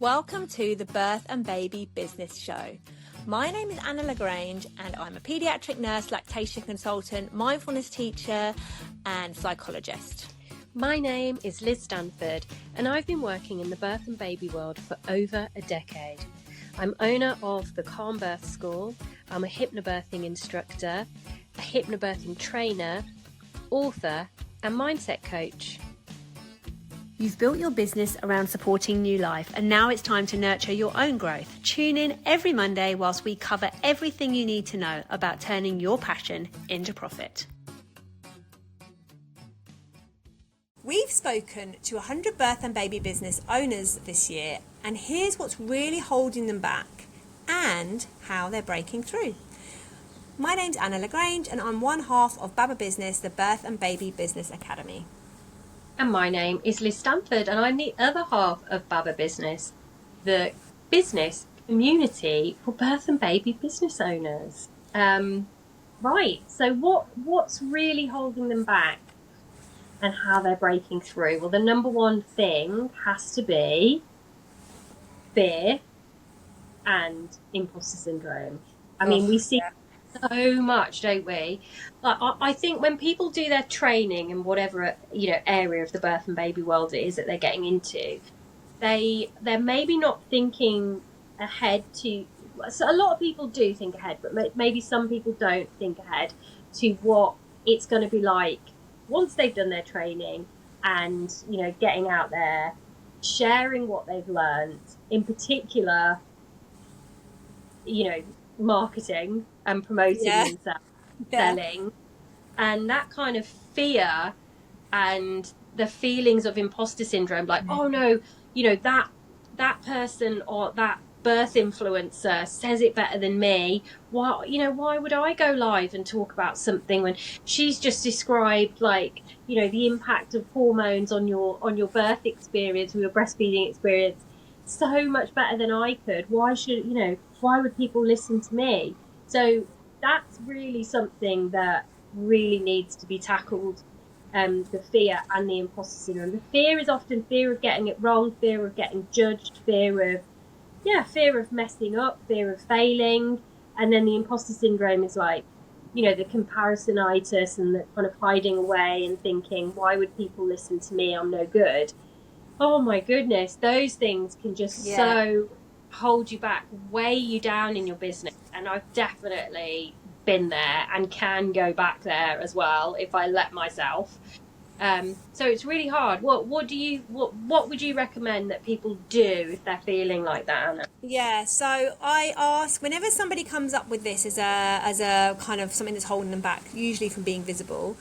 Welcome to the Birth and Baby Business Show. My name is Anna LaGrange and I'm a paediatric nurse, lactation consultant, mindfulness teacher and psychologist. My name is Liz Stanford and I've been working in the birth and baby world for over a decade. I'm owner of the Calm Birth School, I'm a hypnobirthing instructor, a hypnobirthing trainer, author and mindset coach. You've built your business around supporting new life and now it's time to nurture your own growth. Tune in every Monday whilst we cover everything you need to know about turning your passion into profit. We've spoken to 100 birth and baby business owners this year, and here's what's really holding them back and how they're breaking through. My name's Anna LaGrange and I'm one half of Baba Business, the Birth and Baby Business Academy. And my name is Liz Stanford and I'm the other half of Baba Business, the business community for birth and baby business owners. Right, so what's really holding them back and how they're breaking through? Well, the number one thing has to be fear and imposter syndrome. I mean, we see so much, don't we? Like, I think when people do their training in whatever area of the birth and baby world it is that they're getting into, they're maybe not thinking ahead to. So a lot of people do think ahead, but maybe some people don't think ahead to what it's going to be like once they've done their training and getting out there, sharing what they've learned, in particular, marketing and promoting themselves, selling, and that kind of fear and the feelings of imposter syndrome, like, oh no, that person or that birth influencer says it better than me. Why would I go live and talk about something when she's just described the impact of hormones on your birth experience or your breastfeeding experience so much better than I could. Why would people listen to me? So that's really something that really needs to be tackled, the fear and the imposter syndrome. The fear is often fear of getting it wrong, fear of getting judged, fear of messing up, fear of failing. And then the imposter syndrome is the comparisonitis and the kind of hiding away and thinking, why would people listen to me? I'm no good. Oh my goodness, those things can just so hold you back, weigh you down in your business. And I've definitely been there and can go back there as well if I let myself. So it's really hard. What would you recommend that people do if they're feeling like that, Anna? Yeah, so I ask whenever somebody comes up with this as a kind of something that's holding them back, usually from being visible,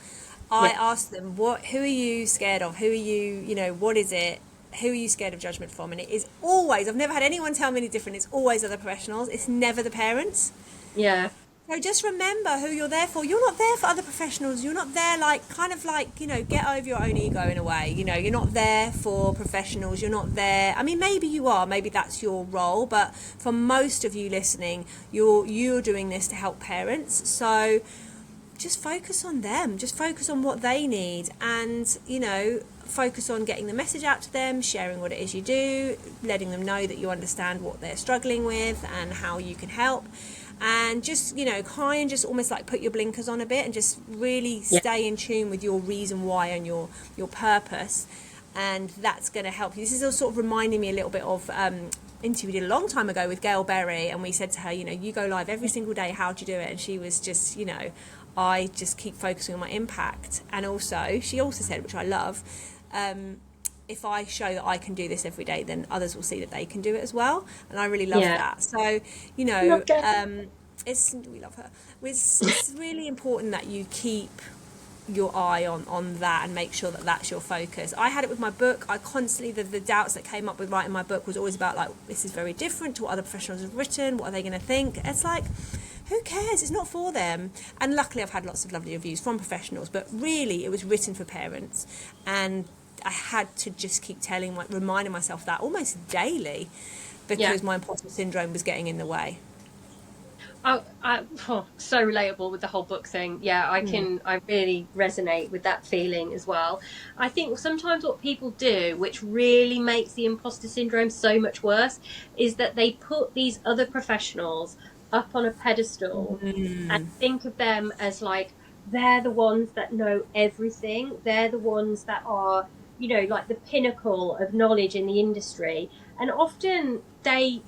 I ask them, who are you scared of? Who are you, what is it? Who are you scared of judgment from? And it is always, I've never had anyone tell me any different. It's always other professionals. It's never the parents. Yeah. So just remember who you're there for. You're not there for other professionals. You're not there get over your own ego in a way. You're not there for professionals. You're not there. I mean, maybe you are. Maybe that's your role. But for most of you listening, you're doing this to help parents. So just focus on them. Just focus on what they need. And, focus on getting the message out to them, sharing what it is you do, letting them know that you understand what they're struggling with and how you can help. And just, try and just almost put your blinkers on a bit and just really stay in tune with your reason why and your purpose. And that's going to help you. This is all sort of reminding me a little bit of interview we did a long time ago with Gail Berry, and we said to her, you go live every single day, how do you do it? And she was just, I just keep focusing on my impact. And also, she also said, which I love, if I show that I can do this every day, then others will see that they can do it as well. And I really love that. So, we love her. It's really important that you keep your eye on that and make sure that that's your focus. I had it with my book. I constantly, the doubts that came up with writing my book was always about this is very different to what other professionals have written. What are they going to think? It's who cares? It's not for them. And luckily I've had lots of lovely reviews from professionals, but really it was written for parents. And I had to just keep reminding myself that almost daily because my imposter syndrome was getting in the way. So relatable with the whole book thing. Yeah, I really resonate with that feeling as well. I think sometimes what people do, which really makes the imposter syndrome so much worse, is that they put these other professionals up on a pedestal and Mm. think of them as like, they're the ones that know everything. They're the ones that are, like the pinnacle of knowledge in the industry. And often they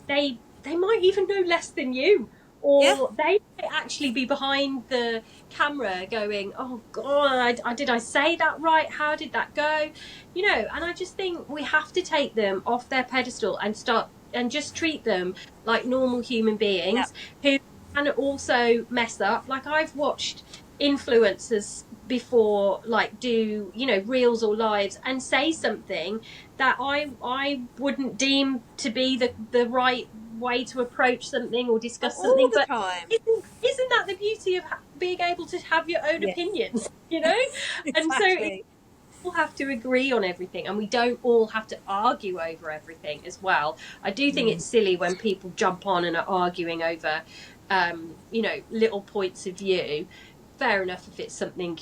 might even know less than you, Yeah. or they might actually be behind the camera going, oh god, did I say that right, how did that go, and I just think we have to take them off their pedestal and start and just treat them like normal human Yeah. beings who can also mess up. Like, I've watched influencers before, like, do reels or lives and say something that I wouldn't deem to be the right way to approach something or Oh, discuss all something. the But time. isn't that the beauty of being able to have your own Yes. opinions, you know? And so it Exactly. all have to agree on everything, and we don't all have to argue over everything as well. I do think Mm. it's silly when people jump on and are arguing over little points of view. Fair enough if it's something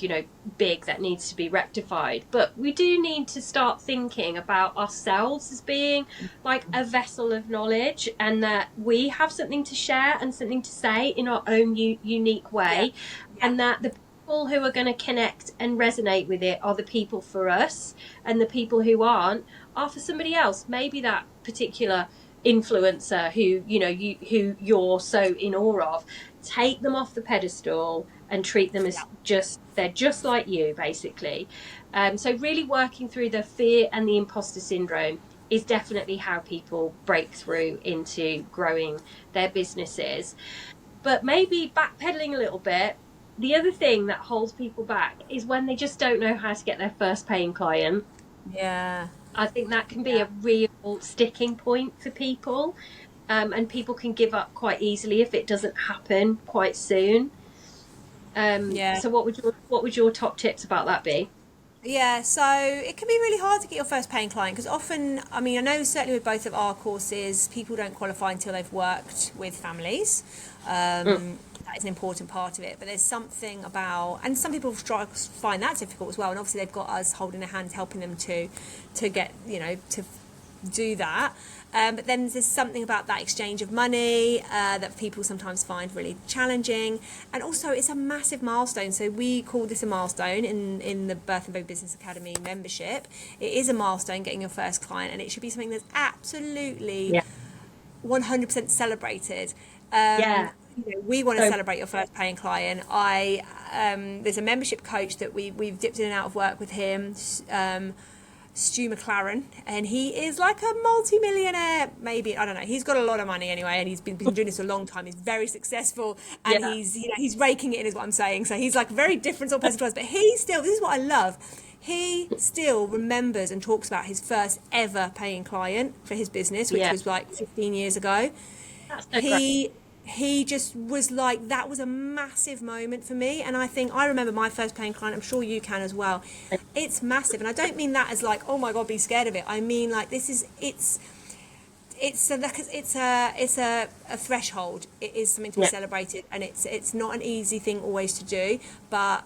big that needs to be rectified, but we do need to start thinking about ourselves as being like a vessel of knowledge, and that we have something to share and something to say in our own unique Yeah. way, Yeah. and that the people who are going to connect and resonate with it are the people for us, and the people who aren't are for somebody else. Maybe that particular influencer who you're so in awe of, take them off the pedestal and treat them Yeah. as they're just like you, basically. So really working through the fear and the imposter syndrome is definitely how people break through into growing their businesses. But maybe backpedaling a little bit, the other thing that holds people back is when they just don't know how to get their first paying client. Yeah. I think that can be Yeah. a real sticking point for people, and people can give up quite easily if it doesn't happen quite soon. Yeah. So what would your top tips about that be? Yeah, so it can be really hard to get your first paying client because often, I mean, I know certainly with both of our courses, people don't qualify until they've worked with families. Mm, That is an important part of it, but there's something about, and some people find that difficult as well. And obviously, they've got us holding their hands, helping them to get, to do that. But then there's something about that exchange of money that people sometimes find really challenging. And also, it's a massive milestone. So we call this a milestone in the Birth and Baby Business Academy membership. It is a milestone getting your first client, and it should be something that's absolutely yeah, 100% celebrated. yeah, We want to so celebrate your first paying client. There's a membership coach that we've dipped in and out of work with him. Stu McLaren, and he is like a multi-millionaire, maybe, I don't know, he's got a lot of money anyway, and he's been doing this a long time. He's very successful, and yeah, he's raking it in, is what I'm saying. So he's like a very different sort of person to us, but he still, this is what I love, he still remembers and talks about his first ever paying client for his business, which yeah. was like 15 years ago. That's so great. He just was like, that was a massive moment for me. And I think I remember my first paying client. I'm sure you can as well. It's massive, and I don't mean that as like, oh my god, be scared of it. I mean, like, it's a threshold. It is something to be Yeah, celebrated, and it's not an easy thing always to do, but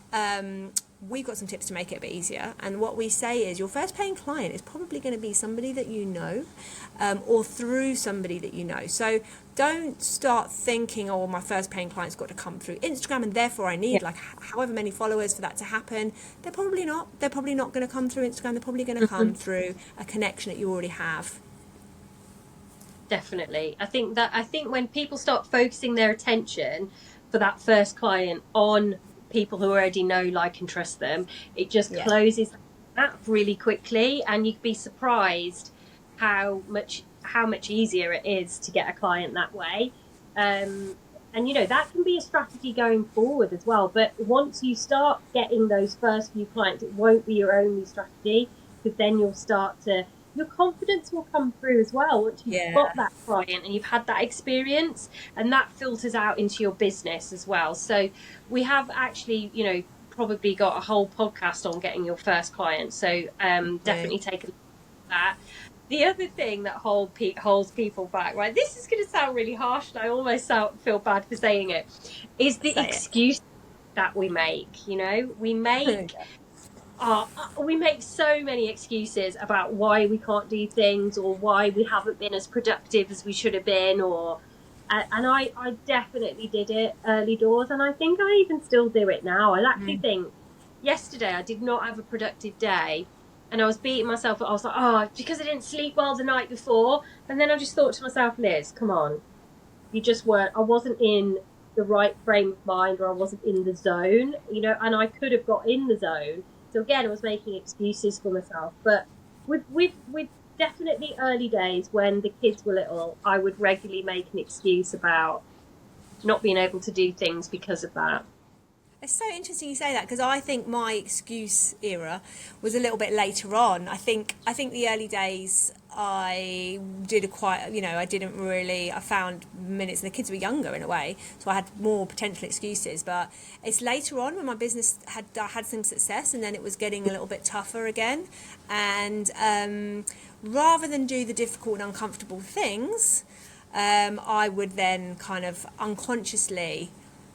we've got some tips to make it a bit easier. And what we say is your first paying client is probably going to be somebody that you know, or through somebody that you know. So don't start thinking, oh, my first paying client's got to come through Instagram, and therefore I yeah. need like however many followers for that to happen. They're probably not. They're probably not going to come through Instagram. They're probably going to come through a connection that you already have. Definitely. I think when people start focusing their attention for that first client on people who already know, like, and trust them, it just Yeah. closes that really quickly, and you'd be surprised how much easier it is to get a client that way. And that can be a strategy going forward as well. But once you start getting those first few clients, it won't be your only strategy, because then your confidence will come through as well once you've Yeah. got that client and you've had that experience, and that filters out into your business as well. So we have actually, probably got a whole podcast on getting your first client. So Okay. definitely take a look at that. The other thing that holds people back, right? This is going to sound really harsh, and I almost feel bad for saying it, is the Say excuse that we make. You know, it. we make so many excuses about why we can't do things or why we haven't been as productive as we should have been, or and I definitely did it early doors, and I think I even still do it now. I actually think yesterday I did not have a productive day, and I was beating myself. I was like, oh, because I didn't sleep well the night before. And then I just thought to myself, Liz, come on, you just weren't. I wasn't in the right frame of mind, or I wasn't in the zone, you know. And I could have got in the zone. So again, I was making excuses for myself. But with definitely early days when the kids were little, I would regularly make an excuse about not being able to do things because of that. It's so interesting you say that, because I think my excuse era was a little bit later on. I think the early days I did I didn't really. I found minutes, and the kids were younger in a way, so I had more potential excuses. But it's later on when my business had some success, and then it was getting a little bit tougher again. And rather than do the difficult and uncomfortable things, I would then kind of unconsciously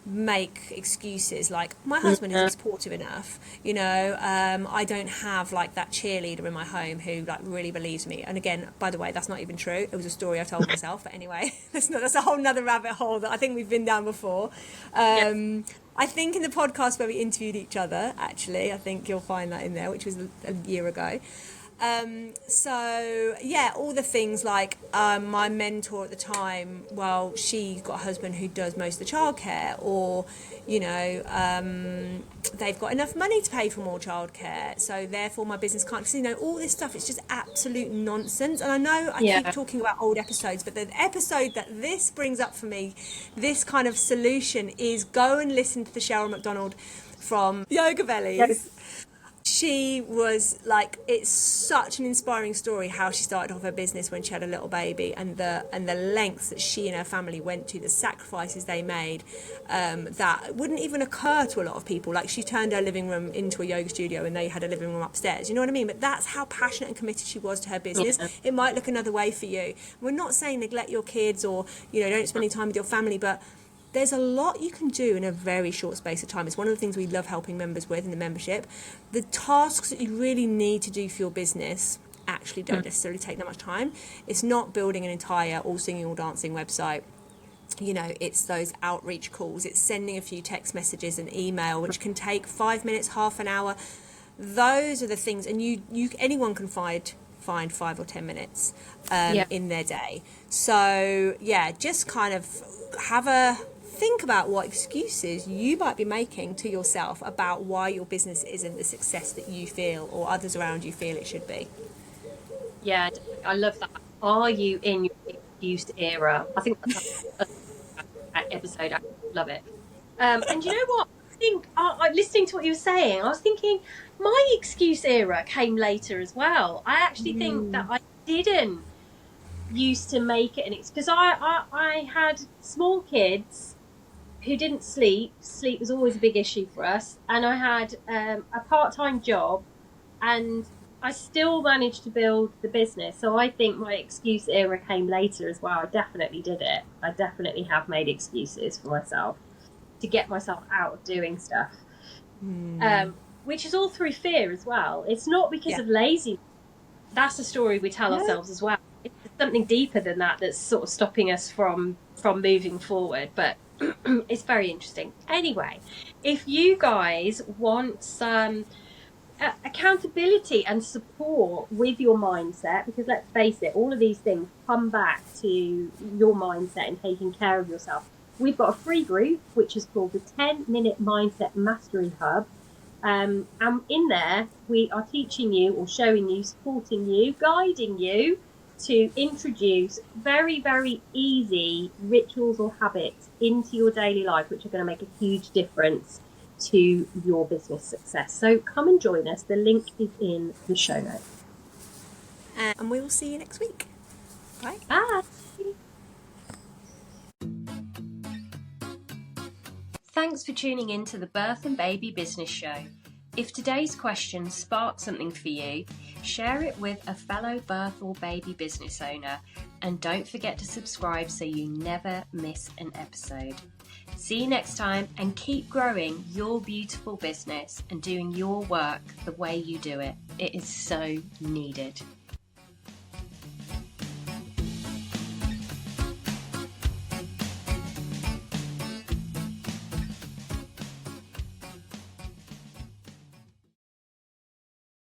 make excuses like my husband isn't supportive enough, I don't have like that cheerleader in my home who like really believes me. And again, by the way, that's not even true. It was a story I told myself, but anyway, that's a whole nother rabbit hole that I think we've been down before. Yeah. I think in the podcast where we interviewed each other, actually, I think you'll find that in there, which was a year ago. So yeah, all the things like my mentor at the time, well, she got a husband who does most of the childcare, or they've got enough money to pay for more childcare, so therefore my business can't. Because all this stuff is just absolute nonsense. And I know I keep talking about old episodes, but the episode that this brings up for me, this kind of solution, is go and listen to the Cheryl McDonald from Yoga Bellies. She was like, it's such an inspiring story how she started off her business when she had a little baby, and the lengths that she and her family went to, the sacrifices they made, that wouldn't even occur to a lot of people. Like, she turned her living room into a yoga studio, and they had a living room upstairs. You know what I mean? But that's how passionate and committed she was to her business. Yeah. It might look another way for you. We're not saying neglect your kids, or don't spend any time with your family, but there's a lot you can do in a very short space of time. It's one of the things we love helping members with in the membership. The tasks that you really need to do for your business actually don't necessarily take that much time. It's not building an entire all singing, all dancing website. It's those outreach calls. It's sending a few text messages and email, which can take 5 minutes, half an hour. Those are the things, and anyone can find 5 or 10 minutes in their day. So yeah, just kind of think about what excuses you might be making to yourself about why your business isn't the success that you feel or others around you feel it should be. Yeah, I love that. Are you in your excuse era? I think that's an episode. I love it. And you know what? I think, listening to what you were saying, I was thinking my excuse era came later as well. I actually think that I didn't used to make it an excuse, because I had small kids who didn't sleep. Sleep was always a big issue for us, and I had a part-time job, and I still managed to build the business. So I think my excuse era came later as well. I definitely did it. I definitely have made excuses for myself to get myself out of doing stuff, which is all through fear as well. It's not because of laziness. That's a story we tell ourselves as well. It's something deeper than that that's sort of stopping us from moving forward. But it's very interesting. Anyway, if you guys want some accountability and support with your mindset, because let's face it, all of these things come back to your mindset and taking care of yourself. We've got a free group which is called the 10-Minute Mindset Mastery Hub. And in there, we are teaching you or showing you, supporting you, guiding you to introduce very, very easy rituals or habits into your daily life, which are going to make a huge difference to your business success. So come and join us. The link is in the show notes. And we will see you next week. Bye. Bye. Thanks for tuning in to the Birth and Baby Business Show. If today's question sparked something for you, share it with a fellow birth or baby business owner, and don't forget to subscribe so you never miss an episode. See you next time, and keep growing your beautiful business and doing your work the way you do it. It is so needed.